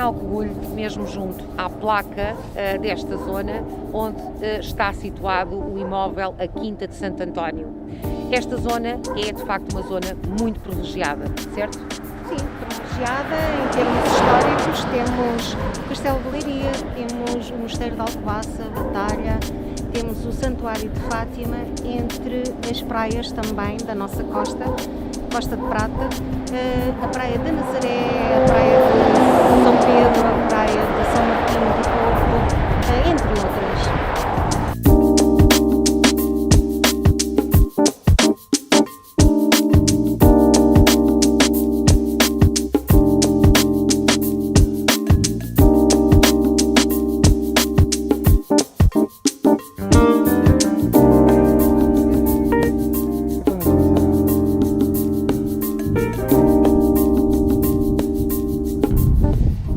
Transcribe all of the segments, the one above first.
Alcobolho, mesmo junto à placa desta zona, onde está situado o imóvel A Quinta de Santo António. Esta zona é, de facto, uma zona muito privilegiada, certo? Sim, privilegiada em termos históricos. Temos o Castelo de Leiria, temos o Mosteiro de Alcobaça, Batalha, temos o Santuário de Fátima, entre as praias também da nossa costa, Costa de Prata, a Praia de Nazaré, a Praia de São Pedro, a Praia de São Martinho do Porto, entre outras.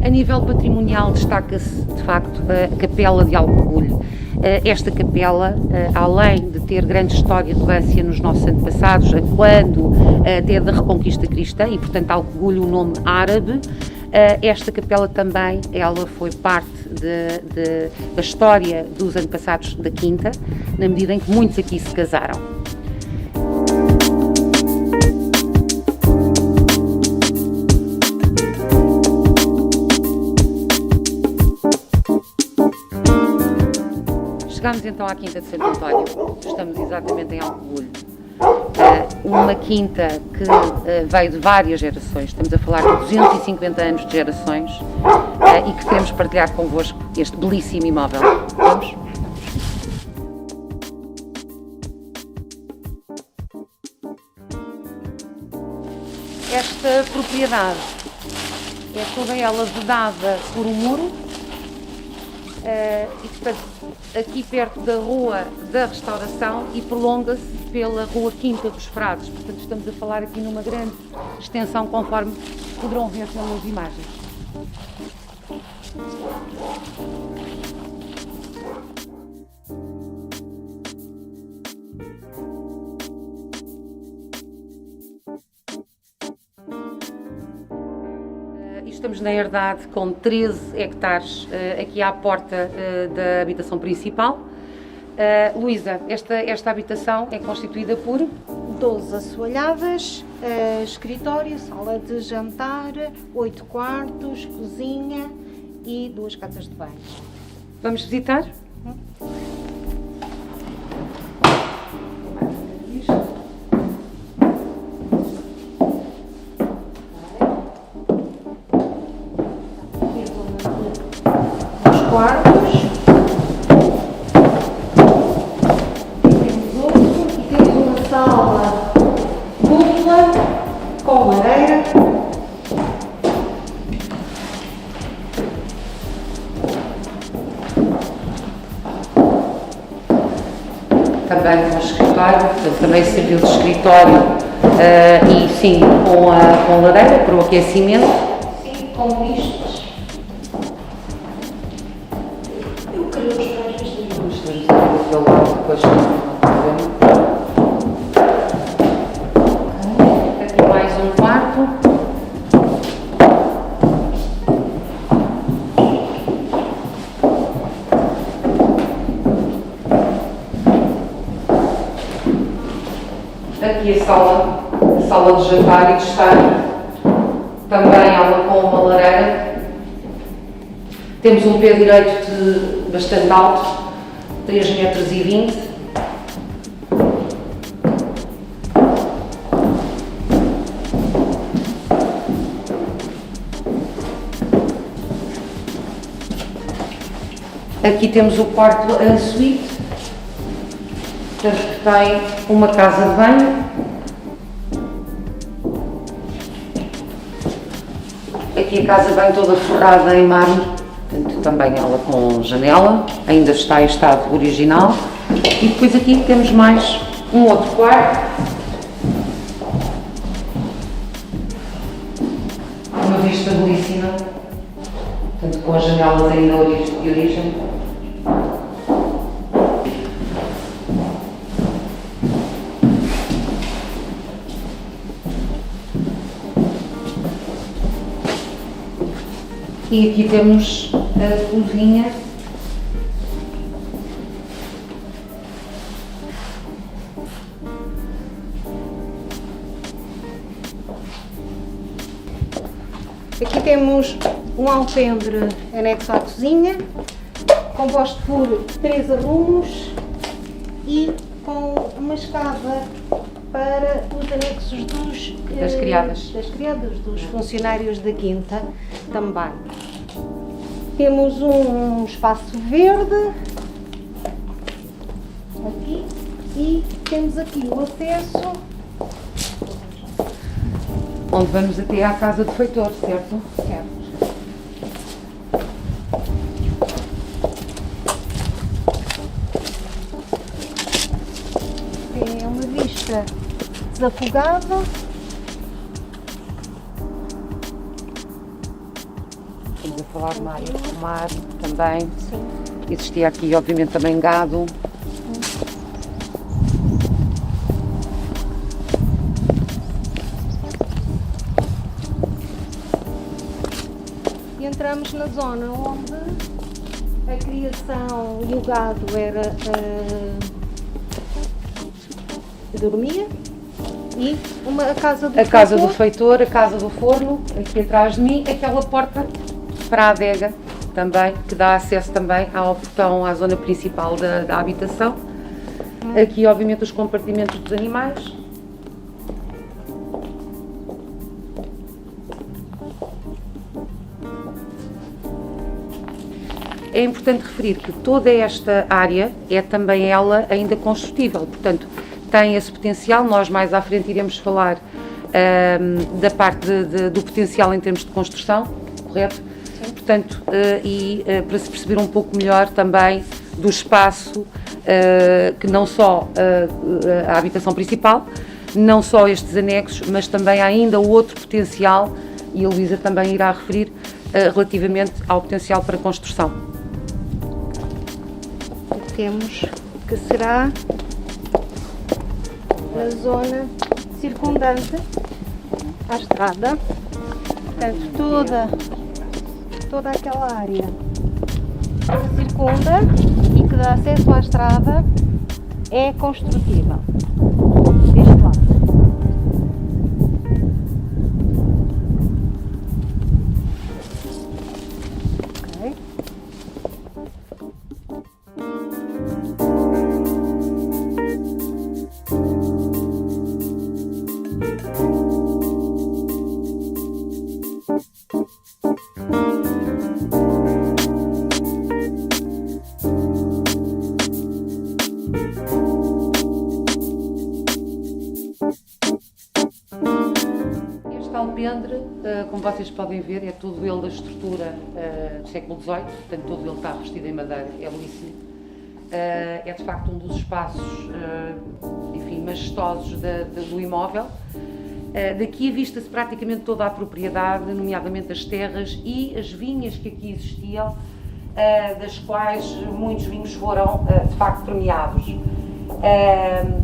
A nível patrimonial destaca-se, de facto, a Capela de Alcobolho. Esta capela, além de ter grande história de relevância nos nossos antepassados, quando até da Reconquista Cristã, e portanto Alcobolho, o nome árabe, esta capela também, ela foi parte da história dos antepassados da Quinta, na medida em que muitos aqui se casaram. Chegámos então à Quinta de Santo António, estamos exatamente em Alcobolho, uma quinta que veio de várias gerações, estamos a falar de 250 anos de gerações, e que queremos partilhar convosco este belíssimo imóvel. Vamos? Esta propriedade é toda ela vedada por um muro, e portanto aqui perto da Rua da Restauração, e prolonga-se pela Rua Quinta dos Frades. Portanto, estamos a falar aqui numa grande extensão, conforme poderão ver pelas imagens. Estamos na herdade com 13 hectares aqui à porta da habitação principal. Luísa, esta habitação é constituída por 12 assoalhadas, escritório, sala de jantar, 8 quartos, cozinha e 2 casas de banho. Vamos visitar? Quartos, temos outro e temos uma sala dupla com lareira. Também um escritório, portanto, também serviu de escritório, e sim, com lareira para o aquecimento. Sim, com vistas. Aqui mais um quarto. Aqui a sala de jantar e de estar. Também ela com uma lareira. Temos um pé direito bastante alto, 3,20 metros. Aqui temos o quarto en suite, portanto, que tem uma casa de banho. Aqui a casa de banho toda forrada em mármore, portanto, também ela com janela, ainda está em estado original. E depois aqui temos mais um outro quarto, uma vista belíssima, portanto, com as janelas ainda de origem. E aqui temos a cozinha. Aqui temos um alpendre anexo à cozinha, composto por 3 arrumos e com uma escada para os anexos das criadas, dos funcionários da quinta também. Temos um espaço verde aqui e temos aqui o acesso onde vamos até à casa do feitor, certo? Certo. É uma vista desafogada. Estamos a falar de uma área de pomar também. Sim. Existia aqui, obviamente, também gado. E entramos na zona onde a criação e o gado dormia e a casa do A casa do feitor, a casa do forno, aqui atrás de mim, aquela porta para a adega também, que dá acesso também ao portão, à zona principal da habitação. Aqui, obviamente, os compartimentos dos animais. É importante referir que toda esta área é também ela ainda construtível, portanto, tem esse potencial. Nós mais à frente iremos falar da parte do potencial em termos de construção, correto? Sim. Portanto, para se perceber um pouco melhor também do espaço, que não só a habitação principal, não só estes anexos, mas também há ainda o outro potencial, e a Luísa também irá referir, relativamente ao potencial para construção. Temos que será a zona circundante à estrada, portanto toda aquela área que circunda e que dá acesso à estrada é construtível deste lado. Ok. Este alpendre, como vocês podem ver, é todo ele da estrutura do século XVIII, portanto todo ele está revestido em madeira, é belíssimo. É de facto um dos espaços, enfim, majestosos do imóvel. Daqui avista-se praticamente toda a propriedade, nomeadamente as terras e as vinhas que aqui existiam, das quais muitos vinhos foram de facto premiados.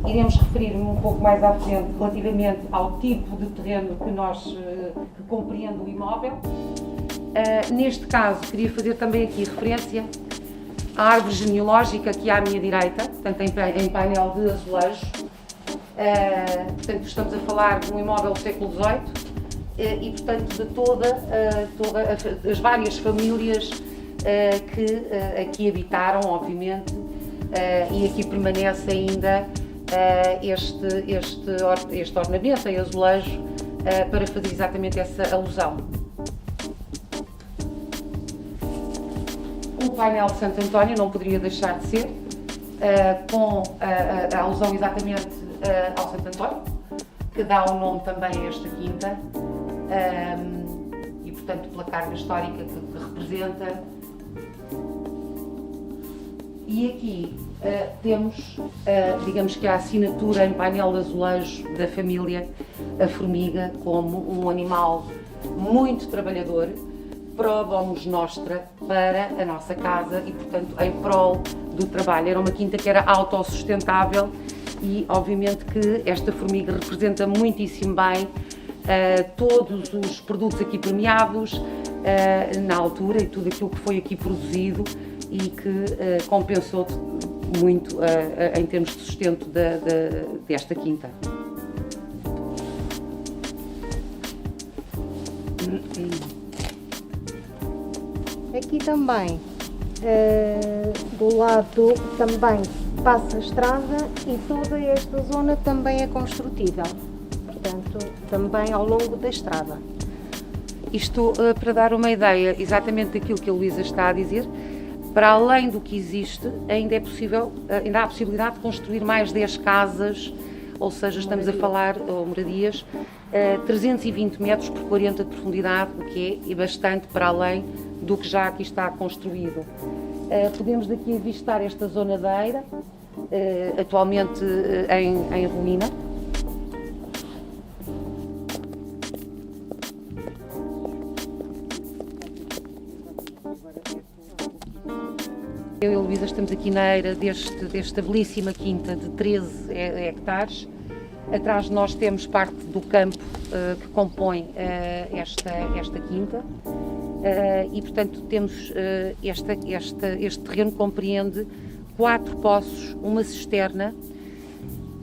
Iremos referir-me um pouco mais à frente relativamente ao tipo de terreno que compreende o imóvel. Neste caso, queria fazer também aqui referência à árvore genealógica que há à minha direita, portanto em painel de azulejo. Portanto, estamos a falar de um imóvel do século XVIII e, portanto, de todas as várias famílias que aqui habitaram, obviamente, e aqui permanece ainda este ornamento em azulejo para fazer exatamente essa alusão. O painel de Santo António não poderia deixar de ser, com a alusão exatamente ao Santo António, que dá o nome também a esta quinta, e portanto pela carga histórica que representa. E aqui temos, digamos que a assinatura em painel de azulejo da família, a formiga, como um animal muito trabalhador, pro domus nostra, para a nossa casa e, portanto, em prol do trabalho. Era uma quinta que era autossustentável e, obviamente, que esta formiga representa muitíssimo bem todos os produtos aqui premiados, na altura, e tudo aquilo que foi aqui produzido e que compensou muito em termos de sustento desta quinta. Aqui também, do lado também passa a estrada e toda esta zona também é construtível, portanto também ao longo da estrada. Isto para dar uma ideia exatamente daquilo que a Luísa está a dizer, para além do que existe, ainda há a possibilidade de construir mais 10 casas, ou seja, estamos a falar, ou moradias, 320 metros por 40 de profundidade, o que é bastante para além do que já aqui está construído. Podemos daqui avistar esta zona da Eira, atualmente em ruína. Eu e a Luísa estamos aqui na Eira desta belíssima quinta de 13 hectares. Atrás de nós temos parte do campo que compõe esta quinta e, portanto, temos este terreno que compreende 4 poços, uma cisterna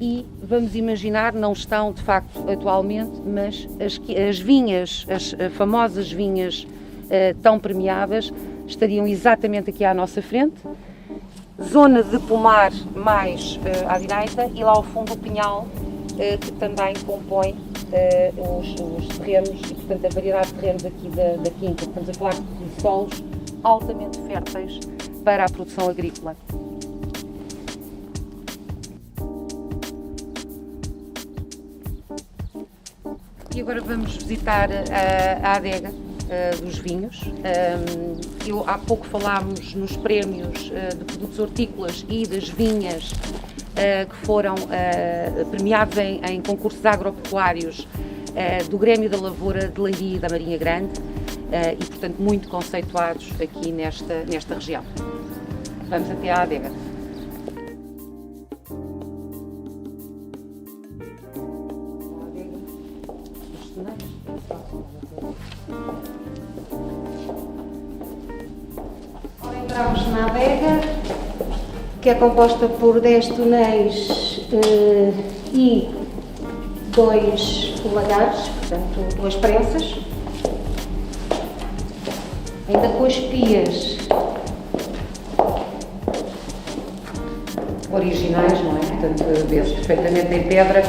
e, vamos imaginar, não estão de facto atualmente, mas as vinhas, as famosas vinhas tão premiadas, estariam exatamente aqui à nossa frente. Zona de pomar mais à direita e lá ao fundo o pinhal, que também compõe os terrenos e, portanto, a variedade de terrenos aqui da quinta. Estamos a falar de solos altamente férteis para a produção agrícola. E agora vamos visitar a adega dos vinhos. Há pouco falámos nos prémios de produtos hortícolas e das vinhas que foram premiados em concursos agropecuários do Grêmio da Lavoura de Leiria e da Marinha Grande e, portanto, muito conceituados aqui nesta região. Vamos até à adega. Entramos na adega, que é composta por 10 tonéis e 2 lagares, portanto 2 prensas, ainda com as pias Originais, não é? Portanto, vê-se perfeitamente em pedra.